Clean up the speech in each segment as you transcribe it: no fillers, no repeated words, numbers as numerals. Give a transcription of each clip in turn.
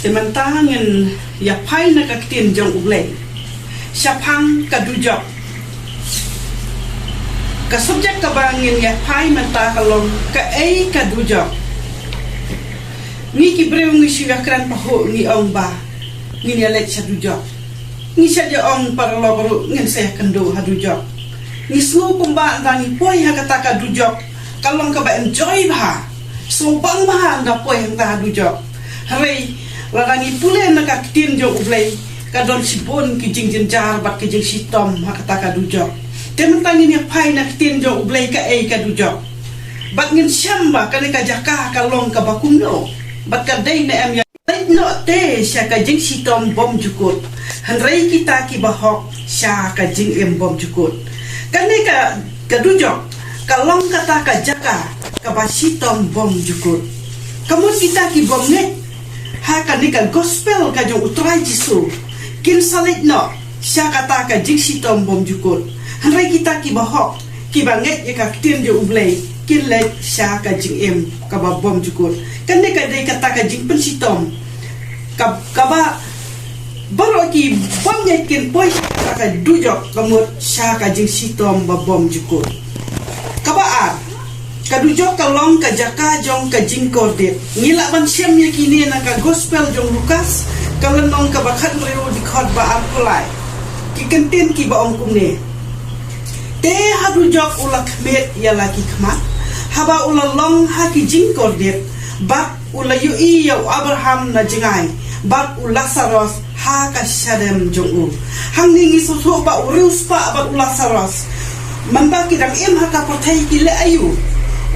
teman-tangan ya pai na kaktin jong ublay syapang kadujok ka subjek kabangin ya pai menta kalong ka kadujok ni kibreu ni syakran paho ni ong ba ni let sadujok ni saja ong para lobaru ngin saya kendo hadujok ni snu pemba ndangi poi hakata kadujok kalong ka ba enjoy ba so bang ma nda poi hang hadujok hari larangi pule na kaktin jong ublay kadon sibon kijing jenjar bat kijing sitom hakata kadujok tementang ini pai nak tin jong ublay ka kadujok bat ngin syamba kane ka jaka kalong ka bakumno bat ka dai na em ya no te sya ka jing sitom bom jukut hanrei kita ki bahok sya ka jing em bom jukut kane ka kadujok kalong kata ka jaka ka basitom bom jukut kamu kita ki bom ne ha kane ka gospel ka jong utrai jisu kin salit no sya kata ka jing sitom bom jukut hanrei kita ki bahok ki banget ya ka tin jo ublay kin le sya ka jing em ka ba bom jukut kan de ka dei kata ka jing pensitom ka ba baro ki bom ne kin poi ka dujok kamut sya ka jing sitom ba bom jukut ka ba ar ka dujok ka long ka jaka jong ka jing kordet ngila ban syam ya kini na ka gospel jong Lukas ka lenong ka bakhat reu di khot ba ar kulai ki kentin ki ba om kumne te hadujok ulak met ya laki khmat haba ulalong haki jingkor dit bak ulayu iya Abraham na jingai bak ulasaros ha ka shadem jongu hang ningi soso ba urus pa bak ulasaros manba kidang im haka portai ki le ayu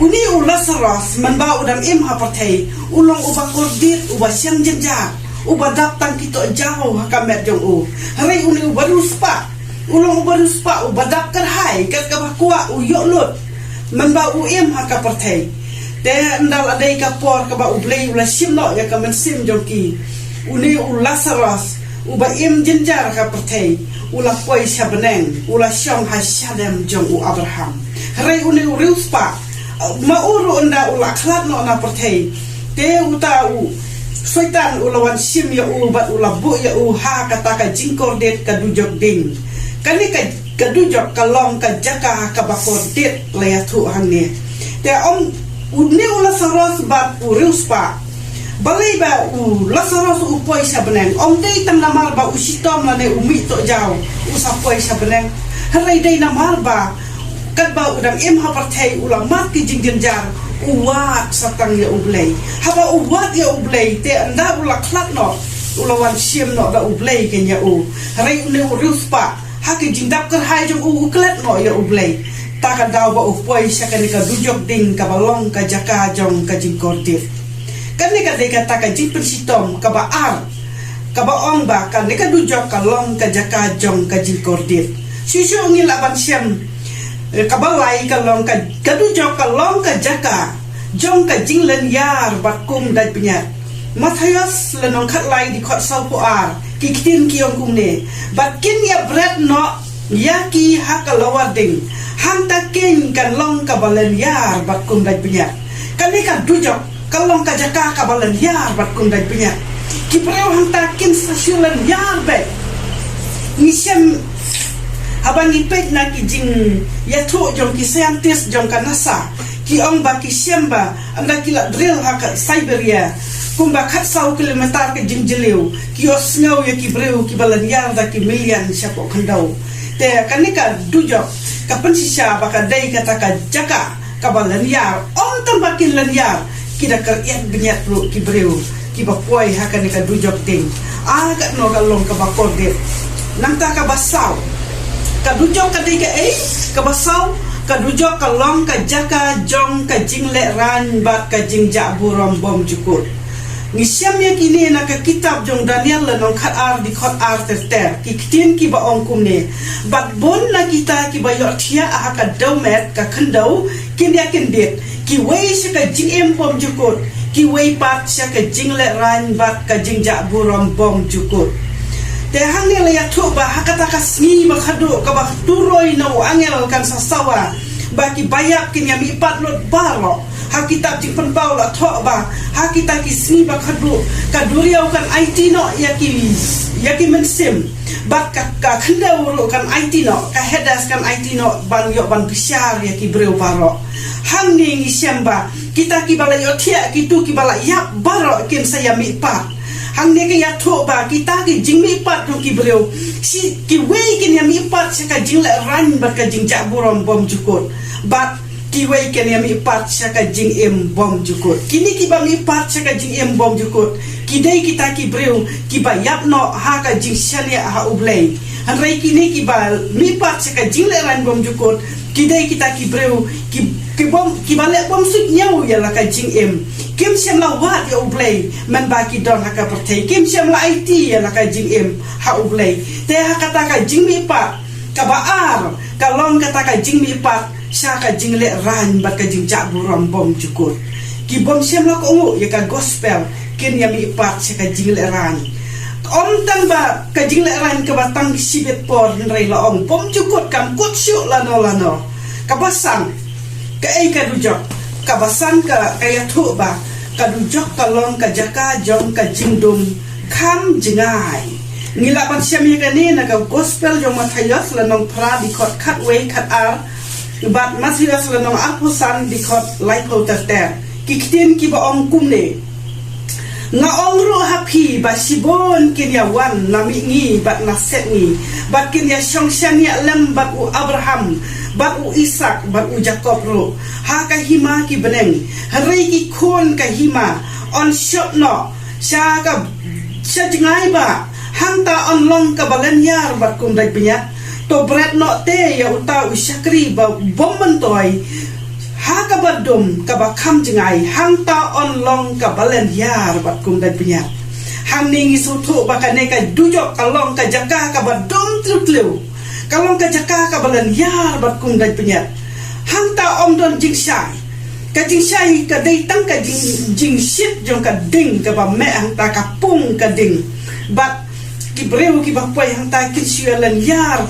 uni ulasaros manba udang im ha portai ulong uba kordit uba syang jenja uba daptang kito jauh haka met jongu hari uni uba ruspa ulong ubarus pa ubadak kerhai kat kabakwa uyok lut manba uim haka pertai te ndal adai kapor kaba ublay ula simno ya ka mensim jongki uni ulasaros uba im jenjar ka pertai ula poi sabeneng ula syong hasyadem jong u Abraham hari uni urus pa mauru nda ula khlat no na pertai te uta u Soitan ulawan sim ya ubat ulabu ya ha kata ka jingkor det ka dujok ding kani ka kadujok kalong ka jaka ka bakor det layatu hangne te om udne ula saros bat urus pa balai ba u lasaros u poi sabeneng om dei tam namar ba usitom la ne umi to jaw usa poi sabeneng harai dei namar ba kat ba udang im ha partai ulamat ki jingjenjar uwat satang ya ublay haba uwat ya ublay te anda ula klat no ulawan siem no da ublay kenya u harai ule urus pa haki jingdap ker hai jong u klat no ya ublay taka daw ba upoi syakani ka dujok ding ka balong ka jaka jong ka jingkortif kan ni ka de ka taka jing persitom ka ba ar ka ba ong ba kan ni ka dujok ka long ka jaka jong ka jingkortif susu ngil aban siem kabalai kalong ka kadujok kalong ka jaka jong ka jinglen yar bakum dai penyat Matthias lenong khat lai di khot sau po ar kikin kiong kumne bakin ya bread no yaki hakalawar ding hanta king kan long ka balen yar bakum dai penyat kani ka dujok kalong ka jaka ka balen yar bakum dai penyat kipreo hanta kin sasulan yar be nisem habang ipet na ki jing yatu jong ki scientist jong ka NASA ki ong ba ki siamba anda ki la drill ha ka Siberia kumba khat sau kilometer ke jing jeliu ki osngau ya ki breu ki balan yar da ki million syapo khandau te kanika dujok ka pensisa ba ka dai kata ka jaka ka balan yar ong tamba ki lan yar ki da kar yat benyat ru ki breu ki ba poi ha kanika dujok ding ka no ka long ka ba kordet nang ta ka basau kadujok kadai ka kabasau kadujok kalong ka jaka jong ka jingle ran bat ka jingja burom bom jukut ngisyam ya kini na ka kitab jong Daniel lenong khat ar di khot ar ter ki kitin ki ba ong kumne bat bon na kita ki ba yo thia a ka domet ka khandau kin ya kin dit ki wei sha ka jingem bom jukut ki wei pat sha ka jingle ran bat ka jingja burom bom jukut te hang ne ya thu ba hakata kasni ba khadu ka ba turoi no angel kan sasawa ba ki bayak kin ya mi pat lot baro ha kitab jing penpau la thok ba ha kita kisni ba kaduriau kan IT no yaki mensim bat ka khendau ro kan IT no ka hedas kan IT no ban yo ban bisyar yaki breu baro hang ni ngisyamba kita ki bala yo thia ki tu ki bala yap baro kin saya mi pa hang ne ke ya tho ba kita ki jing mi pat tu ki breu si ki wei kin ya mi pat saka jing la ran bat ka jing ja burom bom jukut bat ki wei ken ya mi pat saka jing em bom jukut kini ki ba mi pat saka jing em bom jukut ki dei kita ki breu ki ba yap no ha ka jing shania ha ublei han rei kini ki ba mi pat saka jing la ran bom jukut ki dei kita ki breu ki bale bom sut nyau ya la ka jing em kim siam la wat ya ublei man ba ki don ha ka pertai kim siam la IT ya la ka jing em ha ublei te ha kata ka jing mi pa ka ba ar ka long kata ka jing mi pa sha ka jing le ran ba ka jing ja buram bom jukut ki bom siam la ko ngu ya ka gospel kin ya mi pa sha ka jing le ran om tang ba ka jing le ran ka ba tang sibet por rei la ong bom jukut kam kut syu la no ka basang ka ei ka dujok ka basan ka ya thu ba ka dujok ka long ka jaka jong ka jingdum kham jingai ngila ban syami ka ni na ka gospel jong mathayas la nong pra di khot khat we khat ar bat masiras la nong apusan di khot lai ko ta ki ktin ki ba ong kum ne nga ong ru happy ba sibon kin ya wan nami ngi bat na set ngi bat kin ya shong shania lem bat u Abraham bat u Isak bat u Jacob ro ha ka hima ki beneng hari ki khon ka hima on shot no sha ka sha jingai ba hang ta on long ka balen yar bat kum dai pinya to bread no te ya uta u shakri ba bomban toy ha ka badum ka ba kham jingai hang ta on long ka balen yar bat kum dai pinya hang ningi su thu ba ka ne ka dujok ka long ka jaka ka ba dom tlu kalong ka jaka ka balan yar bat kum dai penyat hang ta om don jing shai ka dei tang ka jing shit jong ka ding ka ba me hang ta ka pung ka ding bat ki breu ki ba pai hang ta kin syalan yar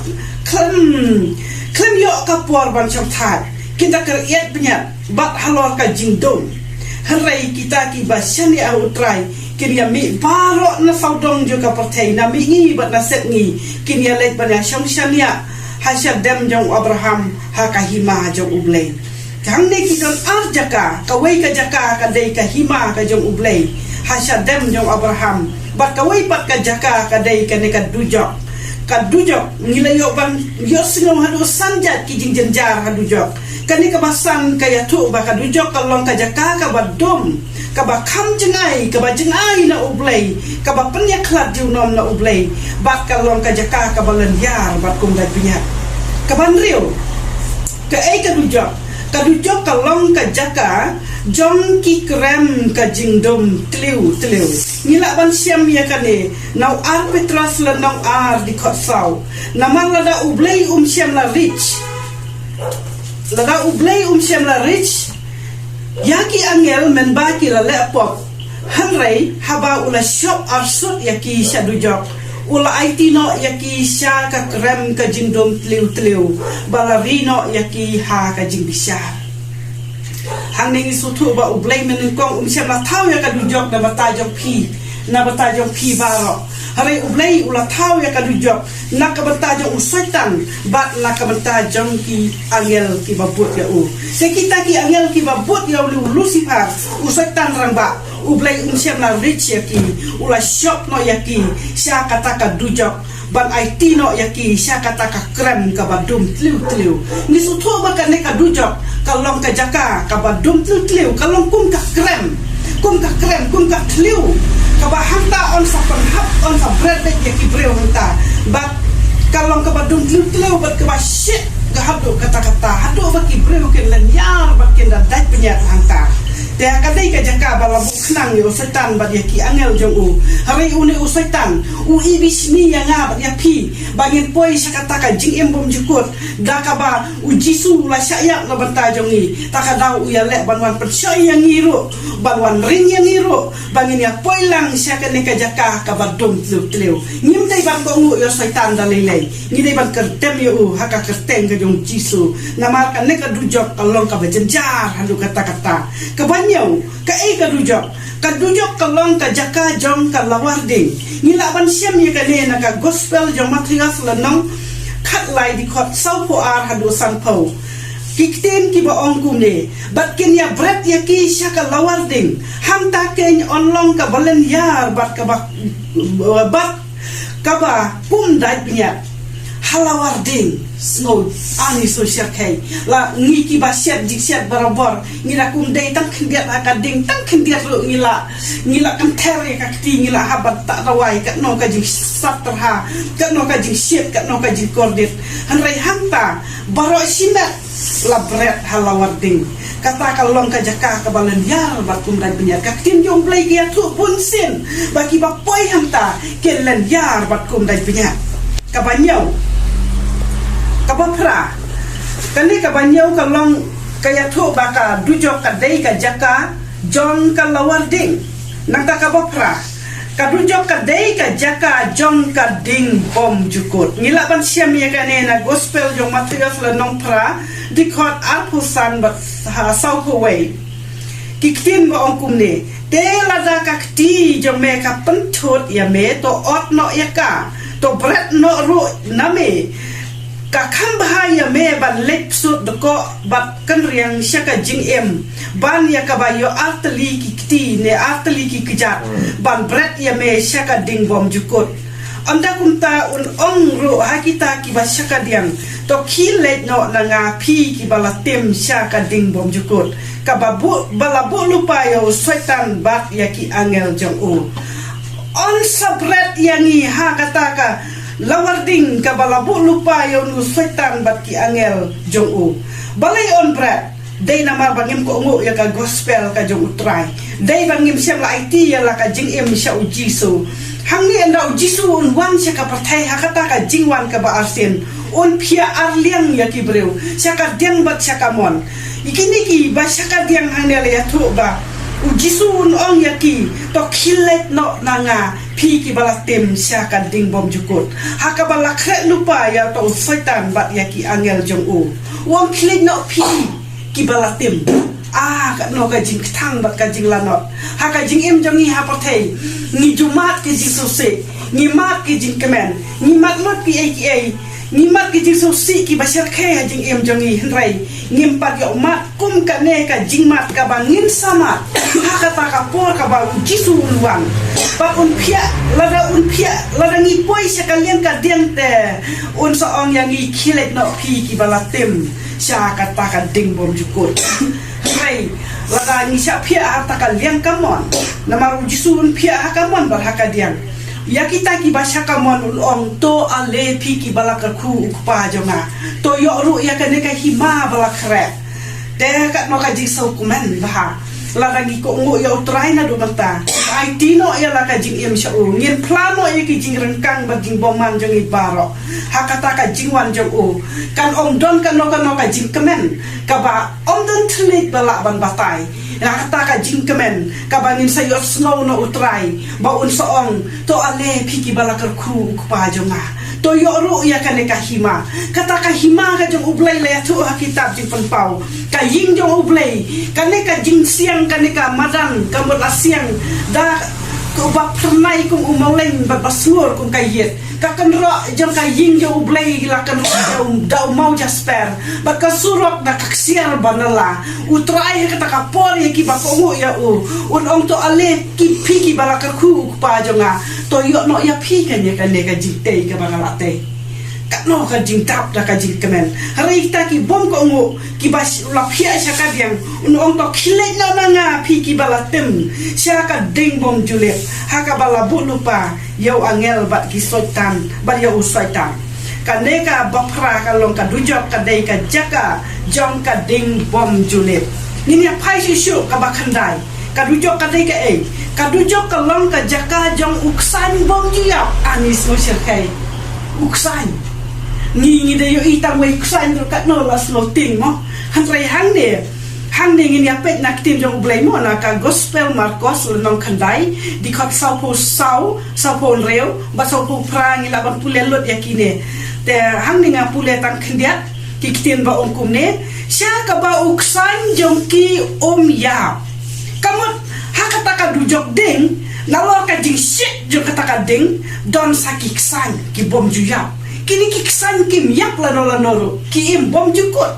klem yo ka por ban chom thai kita ker yet penyat bat halor ka jing dom harai kita ki ba shani a utrai kinia mi baro na saudong juga pertai na mi ngi bat na set ngi kinia let banya shong shania hasya dem jong Abraham ha ka hima jong ublei jang ne ki don arjaka ka wei ka jaka ka dei ka hima ka jong ublei hasya dem jong Abraham bat ka wei pat ka jaka ka dei ka ne ka dujok ngila yo ban yo singong hadu sanjat ki jing jenjar hadu jok kani ka basan ka ya tu ba ka dujok ka long ka jaka ka badom ka ba kham jengai ka ba jengai na ublei ka ba penya klat ju nom na ublei bat ka long ka jaka ka balan yar bat kum dai pinya ka ban riu ka ei ka dujok ka long ka jaka jong ki krem ka jingdom tliu ngila ban siam ya kane nau ar petras la nau ar di khot sau naman la da ublei siam la rich siam la rich yaki angel men baki la lepop hanrei haba ula shop arsut yaki shadujok ula aitino yaki sha ka krem ka jingdom tliu balarino yaki ha ka jingbisha hang ning sutu ba ublei men kong siam la thau ya ka dujok na batajok pi baro hari ublei ula thau ya ka dujok na ka batajok usaitan bat na ka batajok ki angel ki babut ya u se kita ki angel ki babut ya lu Lucifer usaitan rang ba ublei siam la rich ya ki ula shop no ya ki sha kata ka dujok ban IT no ya ki sha kata ka krem ka badum tliu ni sutu ba ka ne ka dujok kalong ka jaka ka badum tliu kalong kum ka krem kum ka tliu ka ba hanta on sa panhap on sa bread ya ki breu hanta bat kalong ka badum tliu bat ka ba shit ka hadu kata hadu ba ki breu ken lan yar bat ken da dai penyat hanta te kadai ka jaka bala buknang yo setan bat ya ki angel jong u hari uni u setan u ibismi ya nga bat ya pi bangin poi sakata ka jing embom jukut da ka ba u jisu la syak na banta jong ni ta ka da u ya le banwan percaya yang ngiru banwan ring yang ngiru bangin ya poi lang syak ne ka jaka ka ba dom tliu ngim dai ban ko u yo setan da lele ni dai ban kertem yo u haka kerteng ka jong jisu namar ka ne ka dujok kalong ka ba jenjar handu kata ka kabanyau ka kadujok kalong ka jaka jong ka lawarding ngilaban siam ye kane na ka gospel jong matrias lanong khat lai di khot sau po ar hadu san po kikten ki ba ong kumne bat ken ya bret ya ki shaka lawarding ham ta ken onlong ka balen yar bat ka kum dai pinya halawarding snow ani social kai la ngiki ba siat dik siat barabor ngila kum dai tan khendiat akading tan khendiat ru ngila kan tere ka ti ngila habat tak rawai ka no ka jing satrha ka no ka jing siat ka no ka jing kordit hanrai hanta baro sina la bret halawarding kata kalong ka jaka ka balen yar bat kum dai pinya ka tin jong play kia tu pun sin bagi ba poi hanta kelen yar bat kum dai pinya kabanyau kabapra kani kabanyau kalong kaya thu baka dujok ka dei ka jaka jong ka lawarding nang ta kabapra ka dujok ka dei ka jaka jong ka ding bom jukut ngilaban siam ya kane na gospel jong materials la nong pra dikot arpusan bat sau ko way kiktin ba ongkum ne te la da ka kti jong me ka penthot ya me to ot no ya ka to bret no ru name ka khambahaya me ban lek sut doko bat kan riang syaka jing em ban ya kabayo artli ki kti ne artli ki kejat ban bret ya me syaka ding bom jukut anda kumta un ong ru hakita ki ba syaka diang to kilet no nanga pi ki bala tem syaka ding bom jukut ka babu balabu lupa yo setan bat ya ki angel jong u on sabret yangi ha kataka lawarding ka balabu lupa yo nu setan bat ki angel jong u balai on bret dei namar bangim ko ngu ya ka gospel ka jong utrai dei bangim siam la it ya la ka jing em sha ujisu hangni enda ujisu un wan sha ka partai hakata ka jingwan ka ba arsen on phia arliang ya ki breu sha ka diang bat sha ka mon ikini ki ba sha ka diang hanel ya thu ba ujisu un ong ya ki to khilet no nanga pi ki balatem sha ka ding bom jukut hakabala kre lupa ya to setan bat ya ki angel jong u wong khilet no pi ki balatem ka no ka jing thang bat ka jing lanot ha ka jing em jong ni ha pathei ni jumat ki jing sose ni mat ki jing kemen ni mat ki ai ni mat ki jing sosi ki basir khe jing em jong ni hnrai ngim pat yo mat kum ka ne ka jing mat ka bangin sama ha ka ta ka por ka ba jisu luang ba un phia lada ngi poi sekalian ka diang te un so ong yang ngi khilet no pi ki balatem sha ka ta ka ding bom jukut hai lada ngi sha phia ha ta ka liang kamon namaru jisu un phia ha kamon bar ha ka diang ya kita ki basha kamon un ong to ale pi ki balakar khu ukpa jonga to yo ru ya ka ne ka hima balakre te ka no ka jing so kumen ba la rangi ko ngo ya utrai na do mata ai tino ya la ka jing em sha u ngin plano ya ki jing rengkang ba jing boman jong ibaro hakata ka jing wan jong u kan om don kan no ka jing kemen ka ba om don tlit bala ban batai hakata ka jing kemen ka ba ngin sayo snow no utrai ba un so ong to ale phiki bala kar khu pa jonga to yo ru ya kan ka hima kata ka hima ka jong ublai le tu kitab jing penpau ka ying jong ublai kan ka jing siang kan ka madan ka mula siang da ko ba pernai kum umaleng ba basur kum kayet ka kan ro jong ka ying jong ublai la kan da mau jasper ba ka surok da kaksiar banala utrai ka ta ka por ki ba ko ngo ya un ong to ale ki phiki bala ka khu pa jonga to yo no ya phi kan ya kan ka jite ka bangala te ka no ka jing tap da ka jing kemen hari ta ki bom ko ngo ki bas la phia sha ka diang un ong to khile na nga phi ki bala tem sha ka ding bom jule ha ka bala bu lupa yo angel bat ki soitan ba yo usaitan ka ne ka bapra ka long ka dujok ka dei ka jaka jong ka ding bom jule ni ya phai shu ka ba khandai ka dujok ka dei ka dujok ka long ka jaka jong uksan bom jia anis mo sir kai uksan ni de yo itang wei uksan ro ka no las lo ting mo hangrai hang ne ngin ya pet nak tim jong blai mo na ka gospel marcos nong khandai di khot sau po reu ba sau po prang ila ban pule lot yakine te hang ni nga pule tang khndiat ki kitin ba ongkum ne sha ka ba uksan jong ki ya Kamut hakataka dujok ding nalor ka jing shit jo kataka ding don sakiksan ki bom juyap kini kiksan kim yak lano ki im bom jukut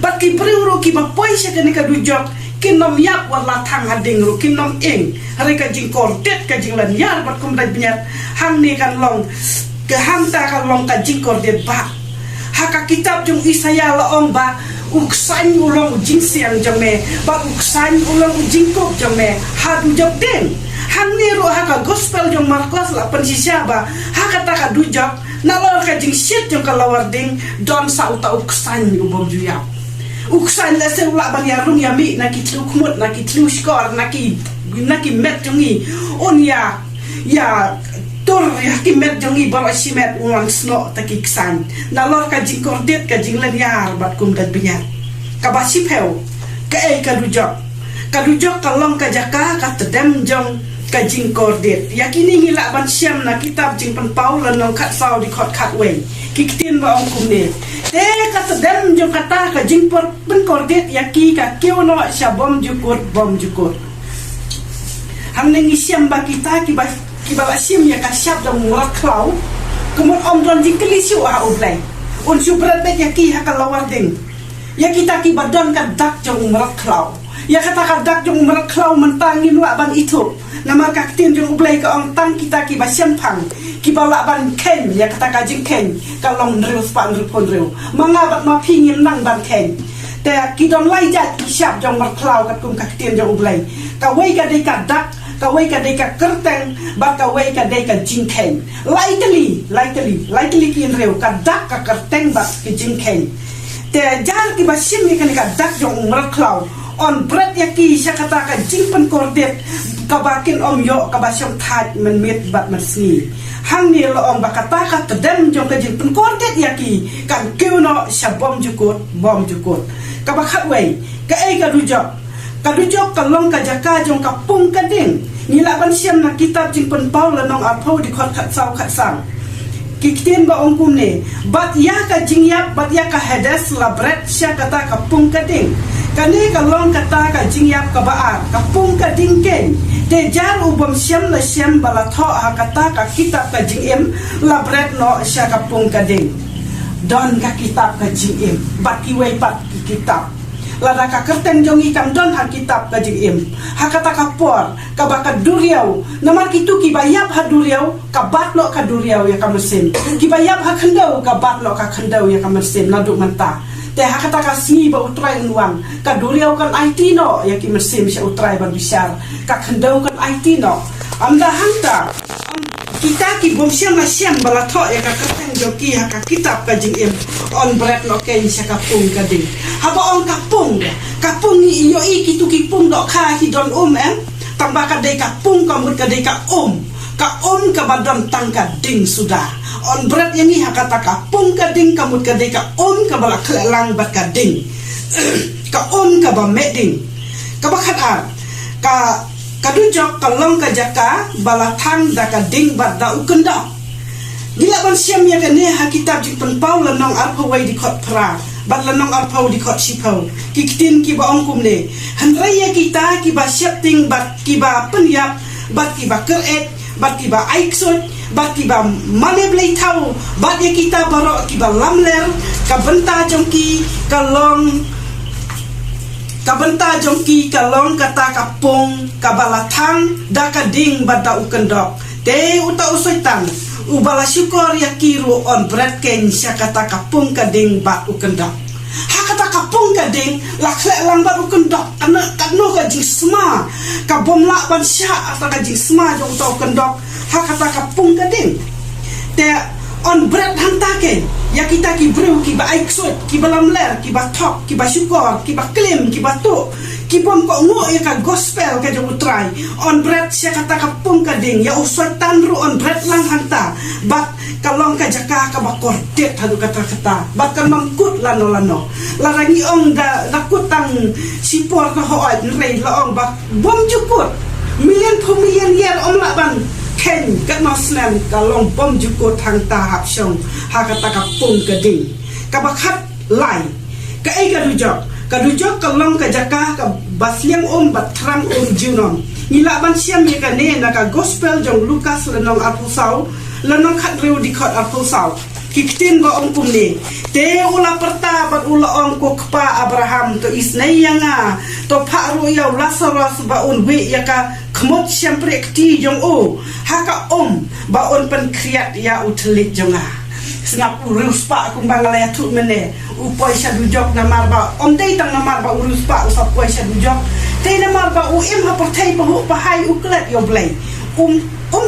bat ki priuro ki bapoy siya kani ka dujok kinom yak wala thang hading ru kinom ing hari ka jing kordet ka jing lan yar bat kum dai binyat hang ni kan long ke hang ta kan long ka jing kordet ba haka kitab jung Isaya laong ba uksan ulong jing siang jame ba uksan ulong jing kop jame hadu jok ding hang ni ru haka gospel jung Markus la pensisya ba haka ta ka dujok nalor ka jing shit jung ka lawar ding don sa uta uksan ubom juyap uksan la se ula ban ya rum ya mi na ki tlu khmut na ki tlu skor na ki met jungi on ya tor ya ki met jungi bar asimet ulang sno ta ki ksan na lor ka jing kordet ka jing len yar bat kum dat binyat ka basi peu ka e ka dujok ka long ka jaka ka tedem jong ka jing kordet ya kini ngila ban siam na kitab jing pen paul lan khat sau di khot khat wei ki kitin ba ong kum ne te ka tedem jong kata ka jing por pen kordet ya ki ka keu no sya bom jukut hamne ngi siam ba kita ki ba siam ya ka syap dong murat klau kemun om don jing kelisiu ha ublai un subrat bet ya ki ha ka lawar ding ya kita ki badon ka dak jong murat klau ya kata ka dak jong murat klau mentangin wa ban itu nama kaktin jong ublai ka ong tang kita ki ba siam pang ki ba la ban ken ya kata ka jing ken ka long reu span reu reu manga bat ma pingin nang ban ken te ki don lai jat ki syap jong murat klau ka kum kaktin jong ublai ka wei ka dei ka dak ka wei ka dei ka kerteng ba ka wei ka dei ka jing ken lightly ki reu ka dak ka kerteng ba ki jing ken te jar ki ba sim ni ka dak jong murat klau on bread ya ki sya kata ka jing pen kordet ka bakin om yo ka ba syam that men mit bat mersi hang ni lo ong ba kata ka tedem jong ka jing pen kordet ya ki kan keuno sya bom jukut ka ba khat wei ka e ka dujok ka long ka jaka jong ka pung ka ding ni la ban siam na kitab jing pen paul nong arpo di khot khat sang kiktin ba ong kum ne bat ya ka jing yap bat ya ka hedes la bread sya kata ka pung ka ding kani ka long kata ka jing yap ka baar ka pung ka ding ken te jar ubom siam la siam bala tho ha kata ka kitab ka jing em la bread no sya ka pung ka ding don ka kitab ka jing em bat ki wei pat ki kitab lada ka kerten jong ikam don ha kitab ka jing em ha kata ka por ka ba ka duriau namar kitu ki bayap ha duriau ka bat lo ka duriau ya ka mesin ki bayap ha khendau ka bat lo ka khendau ya ka mesin nadu menta te ha kata ka sini ba utrai nuang ka duriau kan IT no ya ki mesin sya utrai ban bisyar ka khendau kan IT no anda hanta kita ki bom siam la siam bala tho ya ka kerten joki ha ka kitab ka jing em on bread no ken sya ka pung ka ding haba on kapung ni iyo iki tu ki pung dok kha ki don tambah ka dei ka pung ka mut ka dei ka ka badon tang ka ding sudah on bread yang ni hakata ka pung ka ding ka mut ka dei ka ka bala klelang bat ka ding ka ka ba meding ka ba khat ka dujok ka long ka jaka bala thang da ka ding bat da ukenda gila ban siam ya ka ne ha kitab jing pen paul nong arpo wai di khot pra bat lanong arpau di khot sipau kikitin ki ba ong kum ne hanraya kita ki ba siap ting bat ki ba penyap bat ki ba keret bat ki ba aiksot bat ki ba male blai tau bat ya kita barok ki ba lamler ka benta jongki kalong kata kapung kabalathang da ka ding bat da ukendok te uta usoitan ubala syukur ya kiru on bread ken sya kata kapung kading bat ukendok ha kata kapung kading la khlek lang bat ukendok ana kadno ka jing sma ka bom la ban sya ata ka jing sma jong to ukendok ha kata kapung kading te on bread hanta ken ya kita ki brew ki ba aiksot ki ba lamler ki ba top ki ba syukur ki ba claim ki ba to ki bom ko ngo ya ka gospel ka jong utrai on bread sya kata kapung kading ya usoi tanru on bread lang hanta bat kalong ka jaka ka ba kordet hadu kata bat kan mangkut lano larangi ong da nakutang sipor ka hoat rei la ong ba bom jukut million year om la ban ken kat maslan kalong bom jukut hanta hap syong ha kata kapung kading ka ba khat lai ka ai ka dujok kadujok kalong ka jaka ka basliang batrang junom nila ban siam ye ka ne na ka gospel jong Lukas lenong apusau lenong khat reu di khot apusau kitin ba ong kumni te ula perta bat ula ong ko kpa Abraham to isnai yanga to pharu ya Lazarus ba un we ya ka khmot siam prekti jong o haka ba on pen kriat ya utlik jonga sengap urus pa kumbang laya tu mene upoi sadujok na marba dei tang na marba urus pa usap poi sadujok te na marba im ha pertai pahu pahai uklet yo blai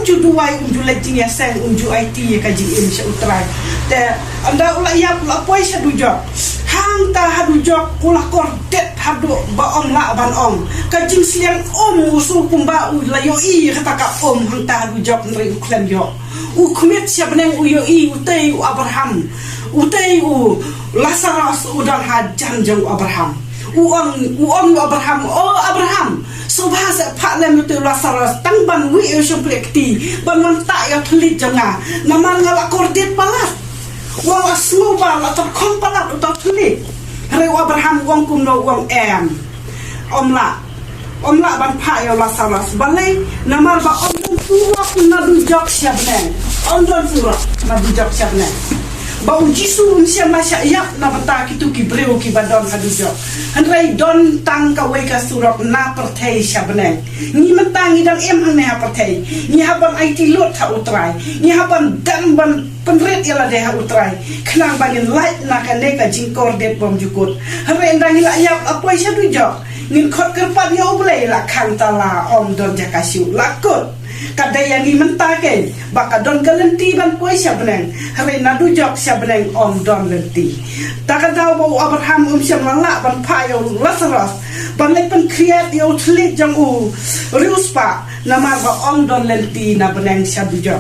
juduai julai jingia sang ju IT ka jing sha utrai te anda ula ya pula poi sadujok hang ta hadujok kula kordet hadu ba la ban ka jing siang usu kumba u la yo I kata ka hang ta hadujok nri uklen yo ukmet siap neng u yo I utei u Abraham utei u Lazarus udang hajan jong Abraham uang Abraham Abraham subhasa pak lem tu Lazarus tang ban wi yo plekti ban man ta ya thulit jonga naman ngala kordet palat wang asmu ba la ta khom palat ta thulit re Abraham wang kumno wang omla ban pa yo Lazarus balai namar ba don surak na du jok siabne don surak na du jok siabne bau jisu sia masya yak na bata kitu ki breu ki badon hadujok hanrai don tang ka we ka surok na perthei siabne ni mentang idang hang ne ha perthei ni haban IT lot ha utrai ni haban dan ban penret yala de ha utrai khnang bangin light na ka ne ka jingkor det bom jukut hanrai ndang ila yak apoi sia dujok ngin khot kerpat yo blai la khang tala don jakasiu lakut kadai yang ni mentake baka don galenti ban poi siabneng hare nadu jok siabneng don lenti takadau bau Abraham siam lala ban payo Lazarus ban lek pen kriat yo tlit jang riuspa namar ba don lenti na beneng siabu jok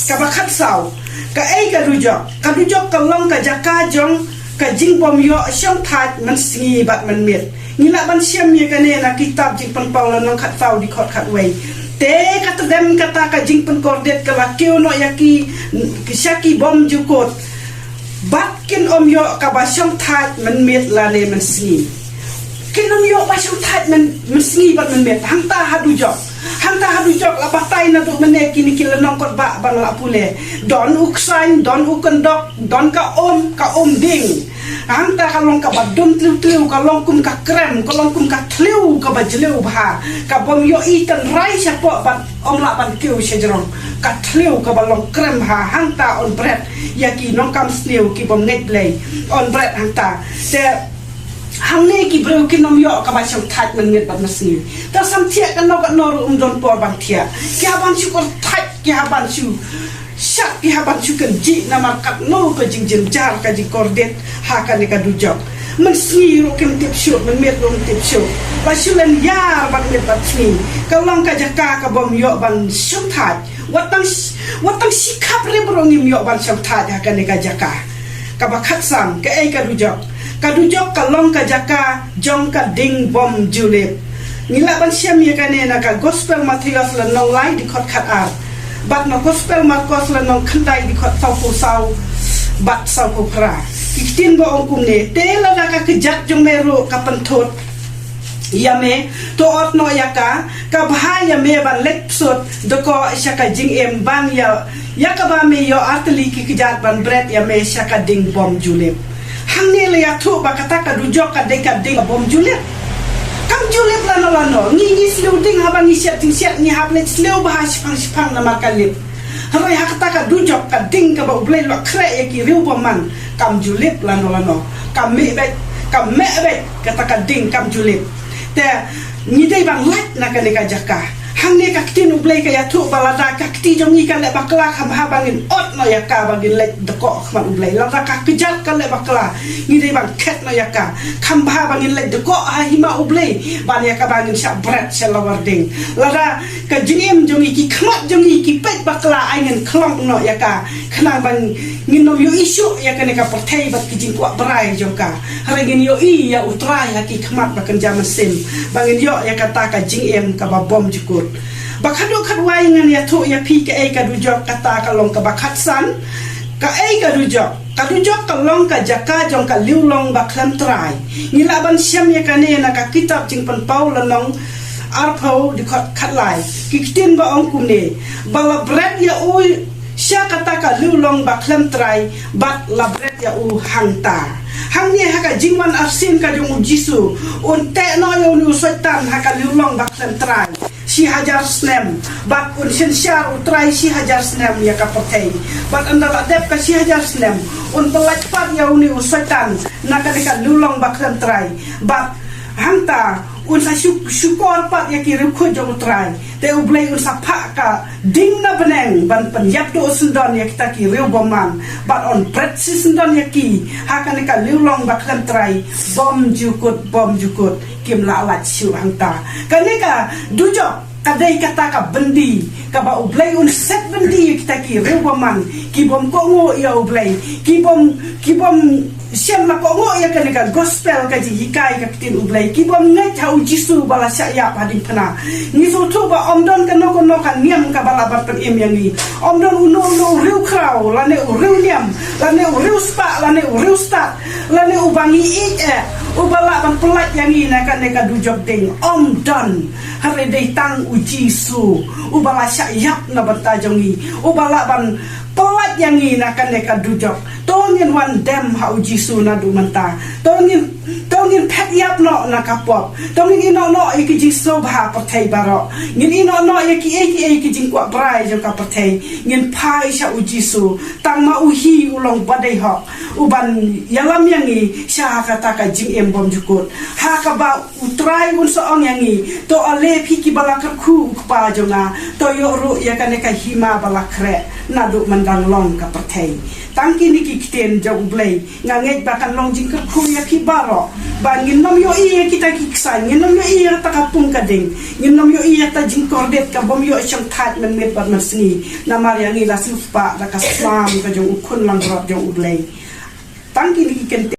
kabakat sau ka kadujok kalong ka jaka jong ka jing bom yo syong that man singi bat man mit ngila ban siam ye kane na kitab jing pen paulan nang khat sau di khot khat wei te kata dem kata ka jing pen kordet kala keu no yaki kisaki bom jukot batkin yo ka basyong that man mit la ne man singi kin yo basyong that man singi bat man mit hang ta hadujok la batai na du mene kini kila nongkot ba ban la pule don uksain don ukendok don ka ding hang ta kalong ka badum tliu kalong kum ka krem kalong kum ka tliu ka bajleu bha ka bom yo itan rai siapo ban la ban keu sejerong ka tliu ka balong krem ha hang ta on bread yaki nongkam sniu ki bom net play on bread hang ta te hang ne ki breu ki nom yo ka ba syong that man nget bat masni ta sam thia kan no don por ban thia ki haban chu ko that ki haban chu syak ki haban chu kan ji na markat no ka jing jar ka ji kordet ha ka ne ka dujok man sni ro kem tip shu man met ro tip shu ba shu len yar ban met bat sni ka long ka jaka ka bom yo ban syong that watang sikap re bro ngim yo ban syong that ha ka ne ka jaka ka ba khat sam ka ai ka kadujok kalong ka jaka jong ka ding bom julep nila ban siam ye kane na ka gospel Matthias la nong lai di khot khat ar bat no gospel Marcos la nong khandai di khot sau bat sau ko pra kitin bo ong kum ne te la ka kejat jong meru ka penthot yame to ot no yaka ka bha yame ban lek sot de ko shaka jing ban ya ka ba me yo atli ki kejat ban bread yame shaka ding bom julep hang ne le atu ba kata ka dujok ka ding bom julep kam julep lano ngi sleu ding haba ngi siat ni hable sleu ba sipang na makalip harai hakata ka dujok ka ding ka ba blai lo kre e ki riu man kam julep lano kam me be kata ka ding kam julep te ni dei bang lat na ka ne ka jaka hang ne ka tin ublai ka yatu balada ka ti jong ni ka le bakla kham ha bangin ot no yaka bangin le de ko kham ublai la ka kejat ka le bakla ni dei bang khet no yaka kham ha bangin le de ko ha hima ublai ban yaka bangin sha brat sha lawarding la ka jingem jong ki khmat jong ki pet bakla aingen klong no yaka khna bang ngin no yo isu yaka ne ka perthei bat ki jing kwa brai jong ka haringin yo I ya utrai ha ki khmat bakan jaman sim bangin yo yaka ta ka jingem ka ba bom jukur bakado kadwai ngan ya tu ya pi ka ai ka dujok kata ka long ka bakhat san ka ai ka dujok kadujok kalong ka jaka jong ka liulong ba klam trai ngilaban siam ya kane na ka kitab jing pan pau lanong arpau di khat lai kitin ba ong kumne bala bread ya u sya kata ka liulong ba klam trai bat la bread ya u hangta hangni haka jingwan arsin ka jong jisu un te no yo ni usaitan haka liulong ba klam trai si hajar snem bat un sen syar utrai si hajar snem ya ka patei bat andala dep ka si hajar snem un pelat pat ya uni usaitan naka deka lulong baklan trai bat hanta un sa syukor pat ya ki rukho jong trai te ublei un sa pha ka ding na beneng ban penyap do sendon ya kita ki riu boman bat on pret si sendon ya ki haka deka lulong baklan trai bom jukut kim la lat syu hanta kaneka dujok kadai kata ka bendi ka ba ublei un set bendi kita ki rewaman ki bom kongo ya ublei ki bom siam la kongo ya kan gospel ka ji hikai ka tin ublei ki bom ngai thau jisu bala sya ya padin phana ni so tu ba omdon kan no kan niam ka bala bat pen em yang ni omdon uno riu krau la ne riu niam la ne riu spa la ne riu sta la ne ubangi ubala ban pelat yang ni na kan ka dujok ding omdon hari dei tang ujisu ubala syayap na bantajongi ubala ban pelat yang ni na kan ka dujok tongin wan dem ha ujisu na du manta tongin pet yap no na kapop tongin ino no iki jiso ba pathai baro ngin ino no iki jing kwa brai jo ka pathai ngin pai sya ujisu tang ma uhi ulong badai ho uban yalam yang ni sya kata ka jing em bom jukut ha ka ba utrai un soong yang ni to ale phiki bala ku pa jo na to yo ru ya kan ka hima bala kre na du mandang long ka pathai tangki ni kiten jauh blay nganget bahkan long jingker kuya kibaro bangin nom yo iya kita kiksan ngin nom yo iya ta kapung kading ngin nom yo iya ta jingkordet ka bom yo syang that men met bat mersni namar yang ila supa da kasam ka jong ukun lang rot jong blay tangki ni kiken